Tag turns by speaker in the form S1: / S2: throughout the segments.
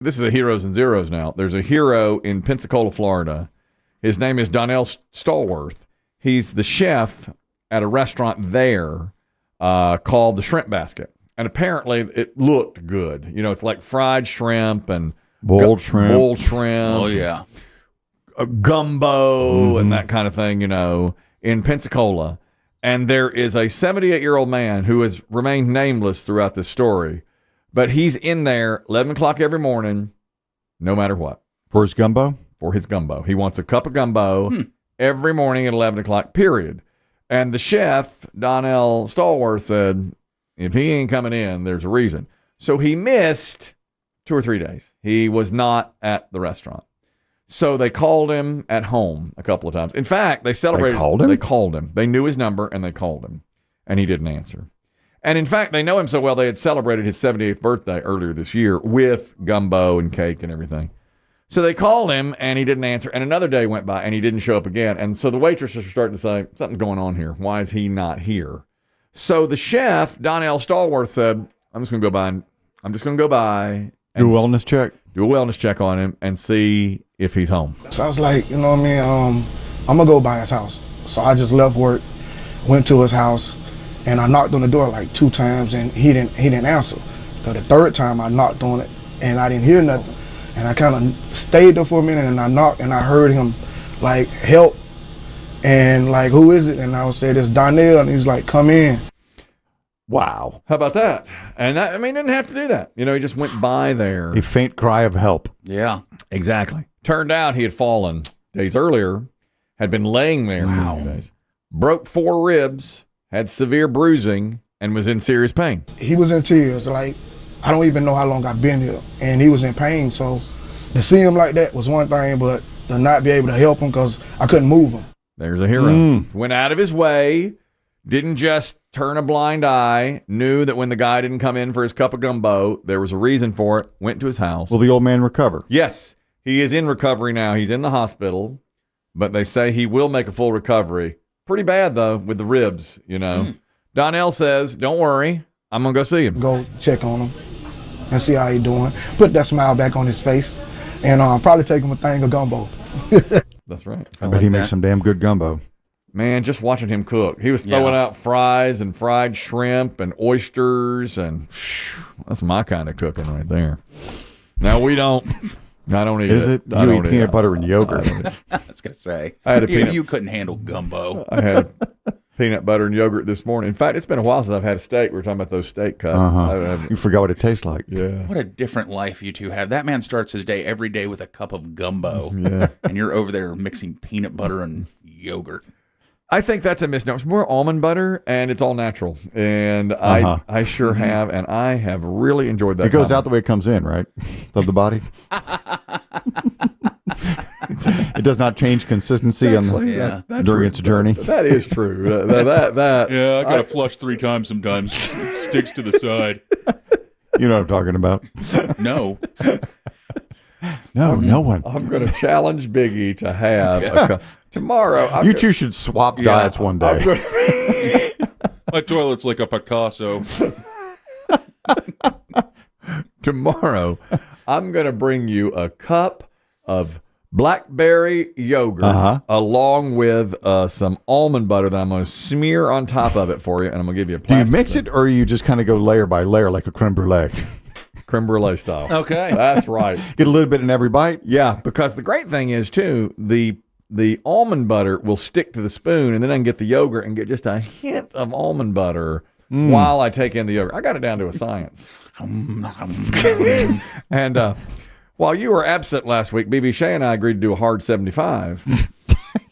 S1: this is a heroes and zeros now. There's a hero in Pensacola, Florida. His name is Donnell Stallworth. He's the chef at a restaurant there called the Shrimp Basket. And apparently it looked good. You know, it's like fried shrimp and
S2: boiled shrimp.
S1: Oh,
S3: yeah.
S1: Gumbo and that kind of thing, you know, in Pensacola. And there is a 78-year-old man who has remained nameless throughout this story. But he's in there 11 o'clock every morning, no matter what.
S2: For his gumbo?
S1: For his gumbo. He wants a cup of gumbo every morning at 11 o'clock, period. And the chef, Donnell Stallworth, said, if he ain't coming in, there's a reason. So he missed 2 or 3 days. He was not at the restaurant. So they called him at home a couple of times. In fact, they celebrated.
S2: They called him?
S1: They called him. They knew his number, and they called him. And he didn't answer. And in fact, they know him so well, they had celebrated his 78th birthday earlier this year with gumbo and cake and everything. So they called him, and he didn't answer. And another day went by, and he didn't show up again. And so the waitresses were starting to say, something's going on here. Why is he not here? So the chef, Donnell Stallworth, said, I'm just going to go by. And
S2: Do a wellness check?
S1: Do a wellness check on him and see if he's home.
S4: So I was like, you know what I mean? I'm going to go by his house. So I just left work, went to his house, and I knocked on the door like 2 times, and he didn't answer. So the 3rd time I knocked on it, and I didn't hear nothing. And I kind of stayed there for a minute, and I knocked, and I heard him like, help. And like, who is it? And I said, it's Donnell. And he's like, come in.
S2: Wow.
S1: How about that? And that, I mean, didn't have to do that. You know, he just went by there.
S2: A faint cry of help.
S3: Yeah.
S1: Exactly. Turned out he had fallen days earlier, had been laying there for a few days, broke 4 ribs, had severe bruising, and was in serious pain.
S4: He was in tears. Like, I don't even know how long I've been here. And he was in pain. So to see him like that was one thing, but to not be able to help him because I couldn't move him.
S1: There's a hero. Went out of his way, didn't just turn a blind eye, knew that when the guy didn't come in for his cup of gumbo, there was a reason for it, went to his house.
S2: Will the old man recover?
S1: Yes, he is in recovery now. He's in the hospital, but they say he will make a full recovery. Pretty bad, though, with the ribs, you know. Donnell says, don't worry, I'm going to go see him.
S4: Go check on him and see how he's doing. Put that smile back on his face, and probably take him a thing of gumbo.
S1: That's right.
S2: I bet he makes some damn good gumbo.
S1: Man, just watching him cook. He was throwing out fries and fried shrimp and oysters, and that's my kind of cooking right there. Now, we don't. I don't eat it.
S2: Is it? You eat peanut butter and yogurt.
S3: I was going to say.
S1: I had
S3: you couldn't handle gumbo.
S1: I had peanut butter and yogurt this morning. In fact, it's been a while since I've had a steak. We were talking about those steak cuts.
S2: You forgot what it tastes like.
S1: Yeah.
S3: What a different life you two have. That man starts his day every day with a cup of gumbo.
S1: Yeah.
S3: And you're over there mixing peanut butter and yogurt.
S1: I think that's a misnomer. It's more almond butter, and it's all natural. And I sure have, and I have really enjoyed that.
S2: It goes out the way it comes in, right? Of the body. It does not change consistency on the, during its journey.
S1: That is true.
S3: Yeah, I got to flush 3 times sometimes. It sticks to the side.
S2: You know what I'm talking about.
S3: No.
S2: No one.
S1: I'm going to challenge Biggie to have tomorrow.
S2: You two should swap diets one day.
S3: My toilet's like a Picasso.
S1: Tomorrow, I'm going to bring you a cup of blackberry yogurt along with some almond butter that I'm going to smear on top of it for you, and I'm going to give you a plastic.
S2: Do you mix it, or you just kind of go layer by layer like a creme brulee?
S1: Creme brulee style.
S3: Okay.
S1: That's right.
S2: Get a little bit in every bite?
S1: Yeah, because the great thing is, too, the almond butter will stick to the spoon, and then I can get the yogurt and get just a hint of almond butter while I take in the yogurt. I got it down to a science. And while you were absent last week, BB Shea and I agreed to do a hard 75.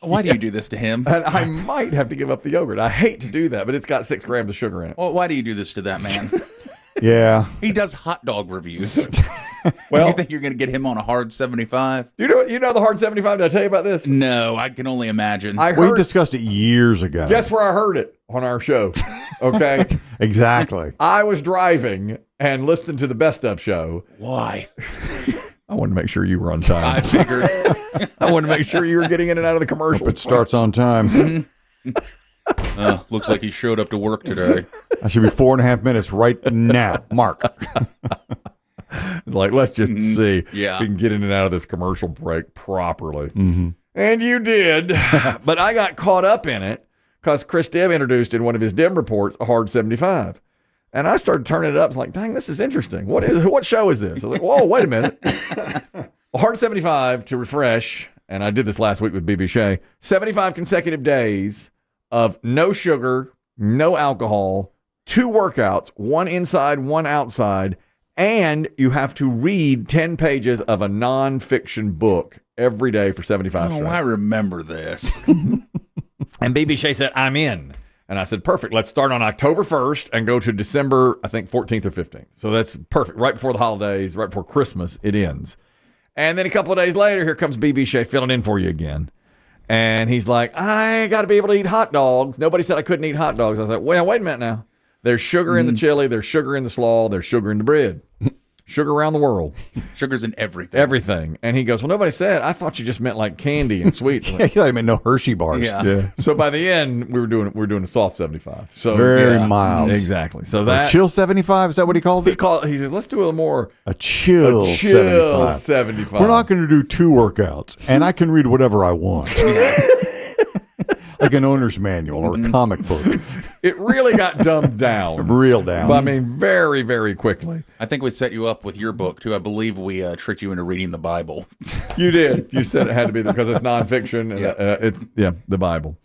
S3: Why do you do this to him?
S1: And I might have to give up the yogurt. I hate to do that, but it's got 6 grams of sugar in it.
S3: Well, why do you do this to that man?
S2: Yeah.
S3: He does hot dog reviews.
S1: Well,
S3: you think you're going to get him on a hard 75?
S1: You know the hard 75? Did I tell you about this?
S3: No, I can only imagine.
S2: We discussed it years ago.
S1: Guess where I heard it? On our show. Okay.
S2: Exactly.
S1: I was driving and listening to the Best Of show.
S3: Why?
S1: I wanted to make sure you were on time.
S3: I figured.
S1: I wanted to make sure you were getting in and out of the commercial.
S2: Hope it starts on time.
S3: Looks like he showed up to work today.
S2: I should be 4.5 minutes right now. Mark.
S1: It's like, let's just see if
S3: Yeah.
S1: we can get in and out of this commercial break properly. And you did. But I got caught up in it because Chris Demm introduced in one of his Demm reports a hard 75. And I started turning it up. It's like, dang, this is interesting. What show is this? I was like, whoa, wait a minute. A hard 75 to refresh, and I did this last week with BB Shea, 75 consecutive days of no sugar, no alcohol, 2 workouts, 1 inside, 1 outside, and you have to read 10 pages of a nonfiction book every day for 75 straight.
S3: I remember this.
S1: And BB Shea said, I'm in. And I said, perfect. Let's start on October 1st and go to December, I think, 14th or 15th. So that's perfect. Right before the holidays, right before Christmas, it ends. And then a couple of days later, here comes BB Shea filling in for you again. And he's like, I got to be able to eat hot dogs. Nobody said I couldn't eat hot dogs. I was like, well, wait a minute now. There's sugar in the chili. There's sugar in the slaw. There's sugar in the bread. Sugar around the world.
S3: Sugar's in everything.
S1: Everything. And he goes, well, nobody said. I thought you just meant like candy and sweets.
S2: Yeah, you thought I meant no Hershey bars.
S3: Yeah.
S1: So by the end, we were doing a soft 75. So
S2: Very mild.
S1: Exactly. So
S2: Or
S1: that
S2: chill 75? Is that what he called it?
S1: he says, let's do a more
S2: A chill 75.
S1: 75.
S2: We're not going to do 2 workouts, and I can read whatever I want. Like an owner's manual or a comic book.
S1: It really got dumbed down.
S2: Real down.
S1: But I mean, very, very quickly.
S3: I think we set you up with your book, too. I believe we tricked you into reading the Bible.
S1: You did. You said it had to be because it's nonfiction. And, it's the Bible.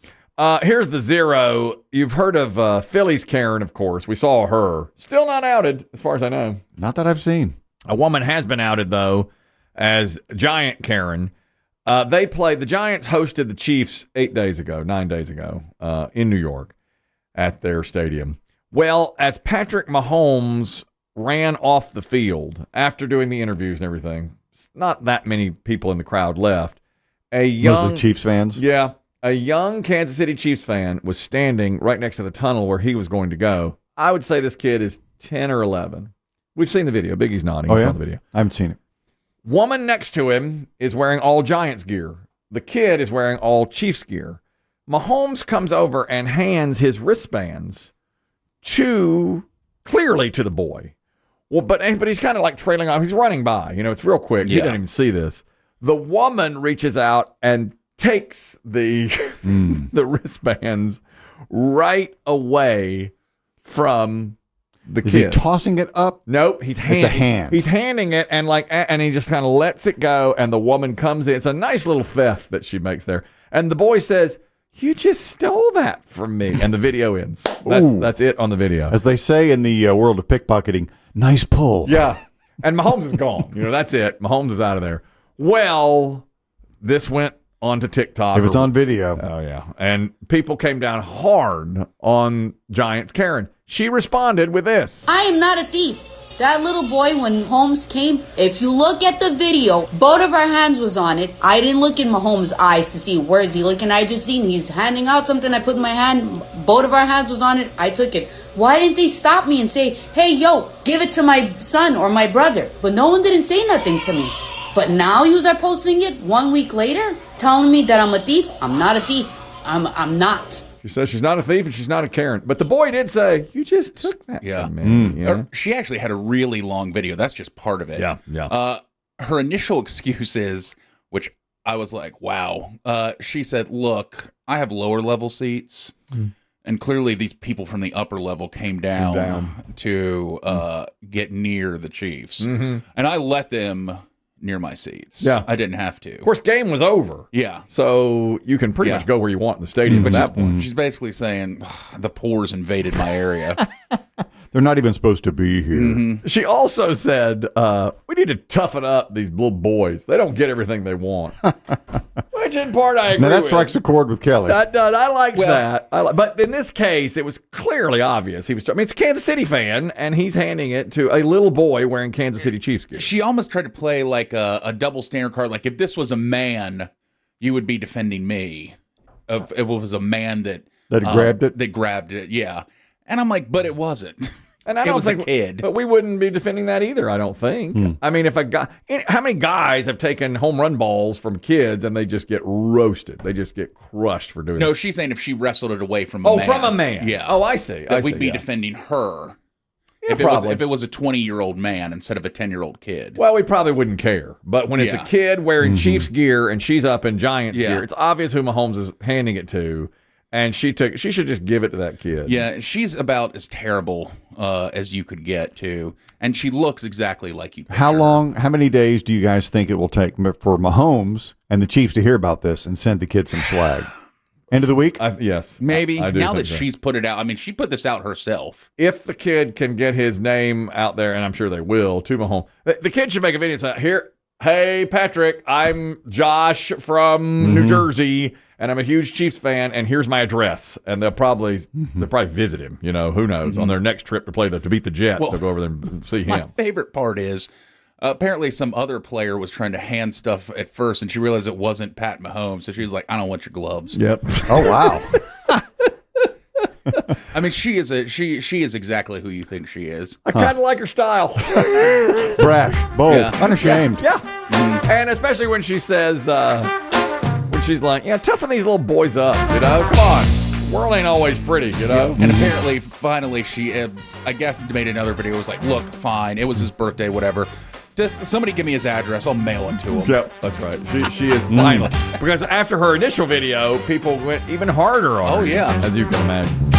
S1: Here's the 0. You've heard of Philly's Karen, of course. We saw her. Still not outed, as far as I know.
S2: Not that I've seen.
S1: A woman has been outed, though, as Giant Karen. The Giants hosted the Chiefs 9 days ago, in New York at their stadium. Well, as Patrick Mahomes ran off the field after doing the interviews and everything, not that many people in the crowd left.
S2: Mostly Chiefs fans?
S1: Yeah. A young Kansas City Chiefs fan was standing right next to the tunnel where he was going to go. I would say this kid is 10 or 11. We've seen the video. Biggie's nodding.
S2: Oh,
S1: He
S2: yeah?
S1: saw the video.
S2: I haven't seen it.
S1: Woman next to him is wearing all Giants gear. The kid is wearing all Chiefs gear. Mahomes comes over and hands his wristbands clearly to the boy. Well, but he's kind of like trailing off. He's running by. It's real quick. He didn't even see this. The woman reaches out and takes the the wristbands right away from the kid.
S2: Is he tossing it up?
S1: Nope, it's a hand. He's handing it and he just kind of lets it go, and the woman comes in. It's a nice little theft that she makes there. And the boy says, "You just stole that from me." And the video ends. That's it on the video.
S2: As they say in the world of pickpocketing, nice pull.
S1: Yeah. And Mahomes is gone. That's it. Mahomes is out of there. Well, this went onto TikTok.
S2: If it's on video.
S1: Oh, yeah. And people came down hard on Giants Karen. She responded with this.
S5: I am not a thief. That little boy, when Holmes came, if you look at the video, both of our hands was on it. I didn't look in Mahomes' eyes to see where is he looking. I just seen he's handing out something. I put in my hand. Both of our hands was on it. I took it. Why didn't they stop me and say, hey, yo, give it to my son or my brother? But no one didn't say nothing to me. But now you are posting it 1 week later, telling me that I'm a thief. I'm not a thief. I'm not.
S1: She says she's not a thief and she's not a Karen. But the boy did say, you just took that from me.
S3: She actually had a really long video. That's just part of it.
S1: Yeah.
S3: Her initial excuse is, which I was like, wow. She said, look, I have lower level seats. And clearly these people from the upper level came down to get near the Chiefs. And I let them near my seats.
S1: Yeah.
S3: I didn't have to.
S1: Of course, game was over.
S3: Yeah.
S1: So you can pretty much go where you want in the stadium at that point.
S3: She's basically saying, the poor's invaded my area.
S2: They're not even supposed to be here.
S1: She also said, we need to toughen up these little boys. They don't get everything they want. Which in part I agree
S2: Now that
S1: with.
S2: strikes a chord with Kelly.
S1: That does. I like that. But in this case, it was clearly obvious. It's a Kansas City fan, and he's handing it to a little boy wearing Kansas City Chiefs gear.
S3: She almost tried to play like a double standard card. Like if this was a man, you would be defending me. If it was a man that
S2: grabbed it?
S3: That grabbed it, yeah. And I'm like, but it wasn't.
S1: And I don't
S3: was
S1: think,
S3: a kid.
S1: But we wouldn't be defending that either, I don't think. I mean, if a guy, how many guys have taken home run balls from kids and they just get roasted? They just get crushed for doing it.
S3: No, she's saying if she wrestled it away from a man.
S1: Oh, from a man.
S3: Yeah.
S1: Oh, I see.
S3: That we'd be defending her. if it was a 20-year-old man instead of a 10-year-old kid.
S1: Well, we probably wouldn't care. But when it's a kid wearing Chiefs gear and she's up in Giants gear, it's obvious who Mahomes is handing it to. And she should just give it to that kid.
S3: Yeah, she's about as terrible as you could get, too. And she looks exactly like you.
S2: How many days do you guys think it will take for Mahomes and the Chiefs to hear about this and send the kid some swag? End of the week?
S1: Yes.
S3: Maybe.
S1: I do
S3: now
S1: think
S3: that she's put it out. I mean, she put this out herself.
S1: If the kid can get his name out there, and I'm sure they will, to Mahomes, the kid should make a video and say, here, hey, Patrick, I'm Josh from New Jersey, and I'm a huge Chiefs fan, and here's my address. And they'll probably visit him, who knows, on their next trip to beat the Jets. They'll go over there and see him.
S3: My favorite part is apparently some other player was trying to hand stuff at first, and she realized it wasn't Pat Mahomes, so she was like, I don't want your gloves.
S1: Yep.
S2: Oh, wow.
S3: I mean, she is exactly who you think she is.
S1: I kind of like her style.
S2: Brash, bold, unashamed.
S1: Yeah. And especially when she says, she's like, toughen these little boys up, come on. The world ain't always pretty,
S3: And apparently, finally, she, I guess, made another video. It was like, look, fine. It was his birthday, whatever. Just somebody give me his address. I'll mail it to him.
S1: Yep, that's right. She is finally. Because after her initial video, people went even harder on her.
S3: Oh, yeah.
S1: As you can imagine.